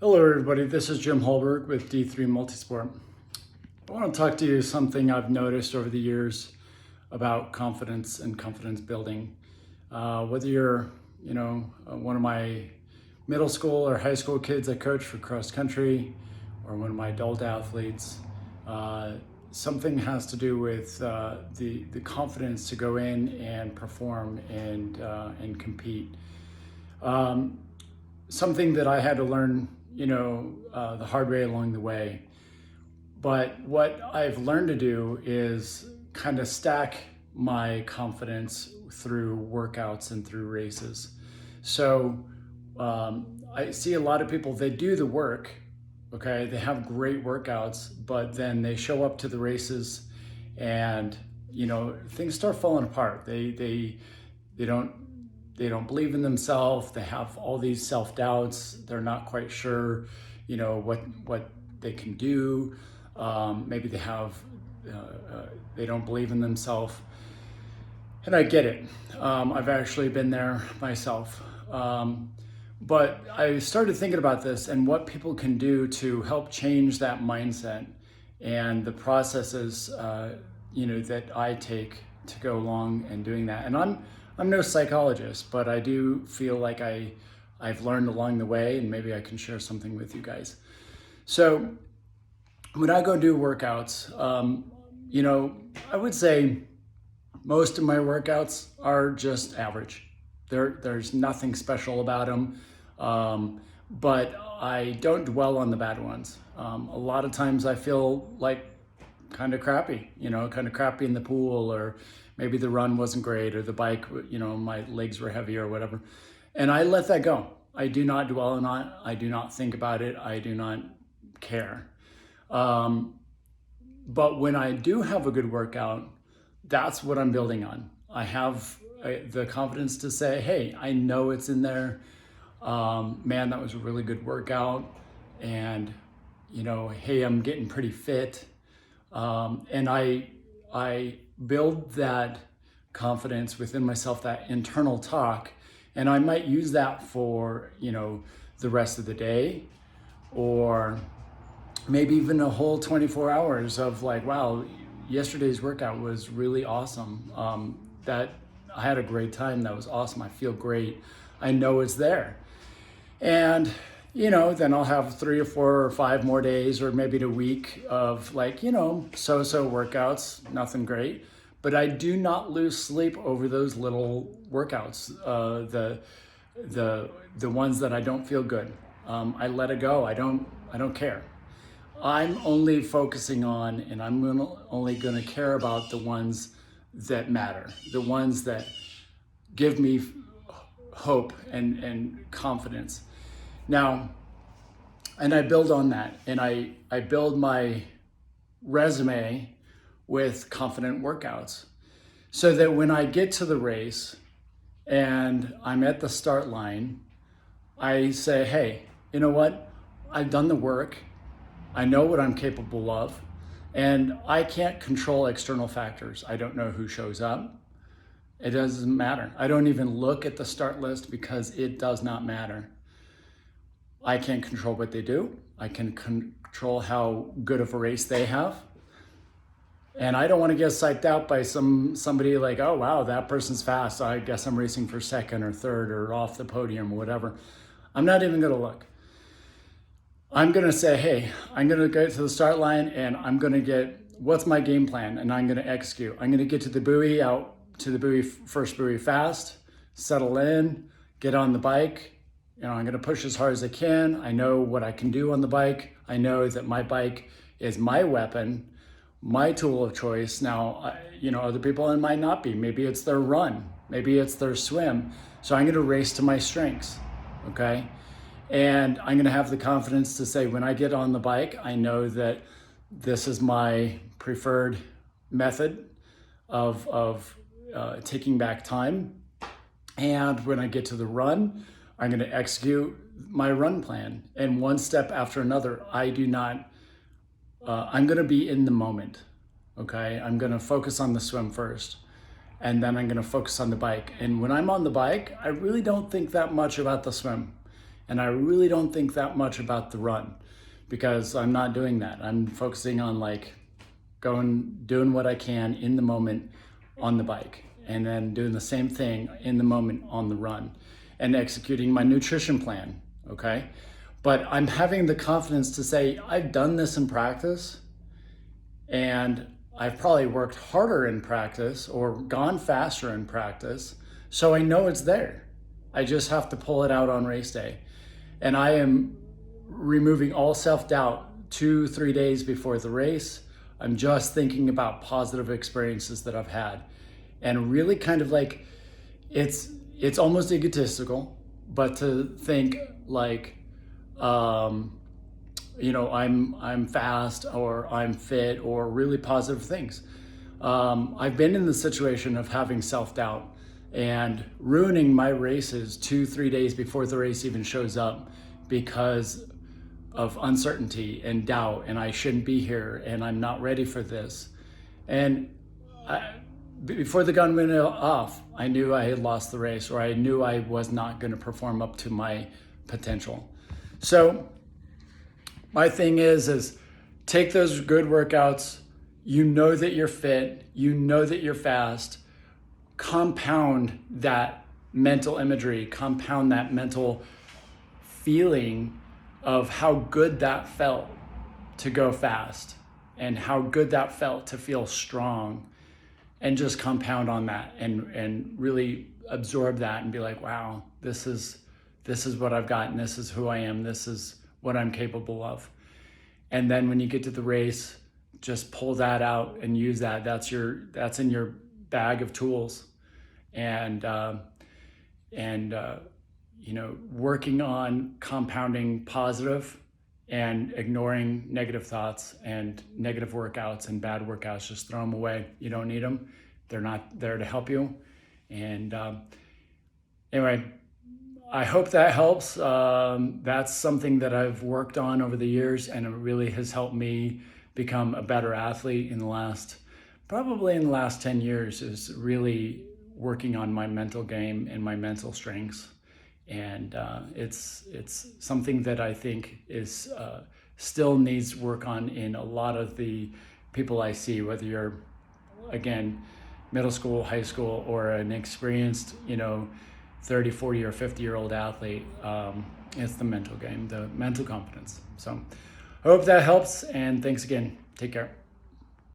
Hello everybody, this is Jim Hallberg with D3 Multisport. I want to talk to you something I've noticed over the years about confidence and confidence building. Whether you're, one of my middle school or high school kids I coach for cross country, or one of my adult athletes, something has to do with the confidence to go in and perform and compete. Something that I had to learn, the hard way along the way. But what I've learned to do is kind of stack my confidence through workouts and through races. So I see a lot of people, they do the work, okay? They have great workouts, but then they show up to the races and, things start falling apart. They don't believe in themselves. They have all these self-doubts. They're not quite sure, what they can do. Maybe they don't believe in themselves. And I get it. I've actually been there myself. But I started thinking about this and what people can do to help change that mindset and the processes, that I take to go along and doing that. And I'm no psychologist, but I do feel like I've learned along the way, and maybe I can share something with you guys. So when I go do workouts, I would say most of my workouts are just average. There's nothing special about them, but I don't dwell on the bad ones. A lot of times I feel like kind of crappy in the pool, or maybe the run wasn't great, or the bike, my legs were heavy or whatever. And I let that go. I do not dwell on it. I do not think about it. I do not care. But when I do have a good workout, that's what I'm building on. I have the confidence to say, hey, I know it's in there. Man, that was a really good workout. And, hey, I'm getting pretty fit. And I build that confidence within myself, that internal talk, and I might use that for, the rest of the day, or maybe even a whole 24 hours of like, wow, yesterday's workout was really awesome. That I had a great time. That was awesome. I feel great. I know it's there. And then I'll have 3 or 4 or 5 more days, or maybe a week of like, so-so workouts, nothing great. But I do not lose sleep over those little workouts, the ones that I don't feel good. I let it go. I don't care. I'm only focusing on, and I'm only going to care about the ones that matter, the ones that give me hope and confidence. Now, and I build on that, and I build my resume with confident workouts, so that when I get to the race and I'm at the start line, I say, hey, you know what? I've done the work. I know what I'm capable of, and I can't control external factors. I don't know who shows up. It doesn't matter. I don't even look at the start list because it does not matter. I can't control what they do. I can control how good of a race they have. And I don't want to get psyched out by somebody like, oh, wow, that person's fast. I guess I'm racing for second or third or off the podium or whatever. I'm not even going to look. I'm going to say, hey, I'm going to go to the start line and I'm going to get, what's my game plan? And I'm going to execute. I'm going to get to the buoy, out to the buoy, first buoy fast, settle in, get on the bike. I'm going to push as hard as I can. I know what I can do on the bike. I know that my bike is my weapon, my tool of choice. Now, other people, it might not be. Maybe it's their run. Maybe it's their swim. So I'm going to race to my strengths, okay? And I'm going to have the confidence to say, when I get on the bike, I know that this is my preferred method of taking back time. And when I get to the run, I'm going to execute my run plan. And one step after another, I'm going to be in the moment, okay? I'm going to focus on the swim first, and then I'm going to focus on the bike. And when I'm on the bike, I really don't think that much about the swim. And I really don't think that much about the run because I'm not doing that. I'm focusing on like doing what I can in the moment on the bike, and then doing the same thing in the moment on the run, and executing my nutrition plan, okay? But I'm having the confidence to say, I've done this in practice, and I've probably worked harder in practice or gone faster in practice, so I know it's there. I just have to pull it out on race day. And I am removing all self-doubt 2-3 days before the race. I'm just thinking about positive experiences that I've had. And really kind of like, it's almost egotistical, but to think like, I'm fast or I'm fit or really positive things. I've been in the situation of having self-doubt and ruining my races 2-3 days before the race even shows up because of uncertainty and doubt, and I shouldn't be here, and I'm not ready for this. And before the gun went off, I knew I had lost the race, or I knew I was not going to perform up to my potential. So my thing is take those good workouts. You know that you're fit, you know that you're fast. Compound that mental imagery, compound that mental feeling of how good that felt to go fast and how good that felt to feel strong, and just compound on that and really absorb that and be like, wow, this is what I've got, and this is who I am, this is what I'm capable of. And then when you get to the race, just pull that out and use that. That's in your bag of tools. And working on compounding positive and ignoring negative thoughts and negative workouts and bad workouts. Just throw them away. You don't need them. They're not there to help you. And anyway, I hope that helps. That's something that I've worked on over the years, and it really has helped me become a better athlete probably in the last 10 years, is really working on my mental game and my mental strengths. And it's something that I think is still needs work on in a lot of the people I see, whether you're, again, middle school, high school, or an experienced, 30, 40, or 50-year-old athlete. It's the mental game, the mental competence. So I hope that helps, and thanks again. Take care.